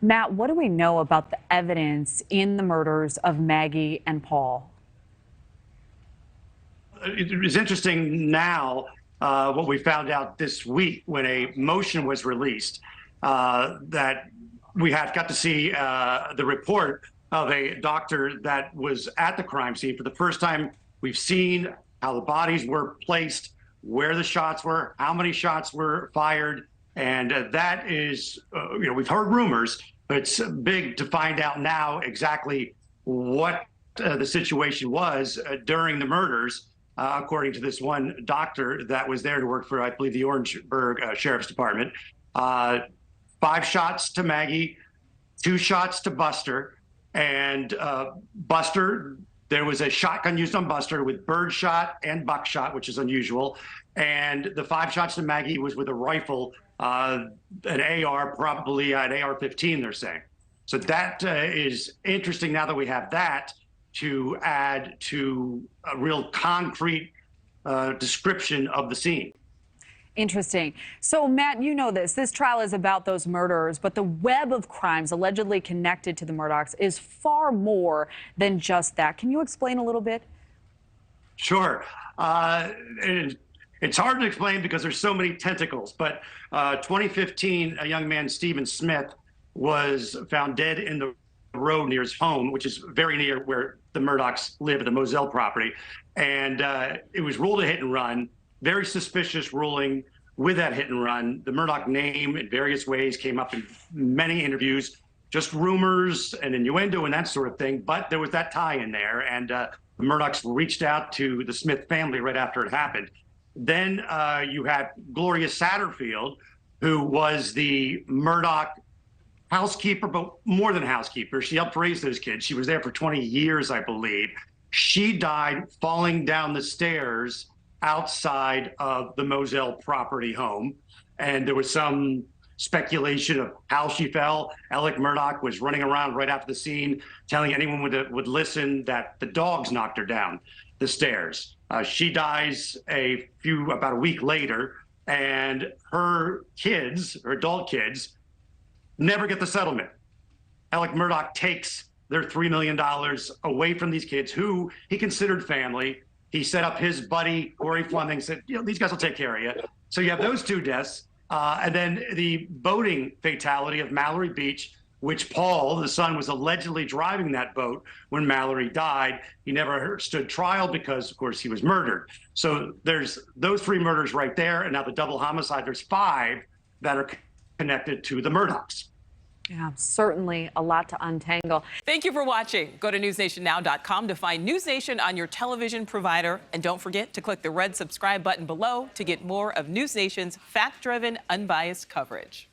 Matt, what do we know about the evidence in the murders of Maggie and Paul? It was interesting now what we found out this week when a motion was released that we got to see the report of a doctor that was at the crime scene. For the first time, we've seen how the bodies were placed, where the shots were, how many shots were fired. And that is, we've heard rumors, but it's big to find out now exactly what the situation was during the murders, according to this one doctor that was there to work for, I believe, the Orangeburg Sheriff's Department. 5 shots to Maggie, 2 shots to Buster. And Buster, there was a shotgun used on Buster with birdshot and buckshot, which is unusual. And the 5 shots to Maggie was with a rifle, an AR, probably an AR-15, they're saying. So that is interesting now that we have that to add to a real concrete description of the scene. Interesting. So, Matt, you know this trial is about those murders, but the web of crimes allegedly connected to the Murdaughs is far more than just that. Can you explain a little bit? Sure. It's hard to explain because there's so many tentacles, but 2015, a young man, Stephen Smith, was found dead in the road near his home, which is very near where the Murdaughs live at the Moselle property. And it was ruled a hit and run. Very suspicious ruling with that hit and run. The Murdaugh name in various ways came up in many interviews, just rumors and innuendo and that sort of thing. But there was that tie in there. And the Murdaughs reached out to the Smith family right after it happened. Then you had Gloria Satterfield, who was the Murdaugh housekeeper, but more than housekeeper. She helped raise those kids. She was there for 20 years, I believe. She died falling down the stairs outside of the Moselle property home. And there was some speculation of how she fell. Alec Murdaugh was running around right after the scene, telling anyone would listen that the dogs knocked her down the stairs. She dies about a week later, and her kids, her adult kids, never get the settlement. Alec Murdaugh takes their $3 million away from these kids, who he considered family. He set up his buddy, Corey Fleming, said, these guys will take care of you. So you have those 2 deaths. And then the boating fatality of Mallory Beach, which Paul, the son, was allegedly driving that boat when Mallory died. He never stood trial because, of course, he was murdered. So there's those 3 murders right there. And now the double homicide, there's 5 that are connected to the Murdaughs. Yeah, certainly a lot to untangle. Thank you for watching. Go to newsnationnow.com to find NewsNation on your television provider. And don't forget to click the red subscribe button below to get more of NewsNation's fact-driven, unbiased coverage.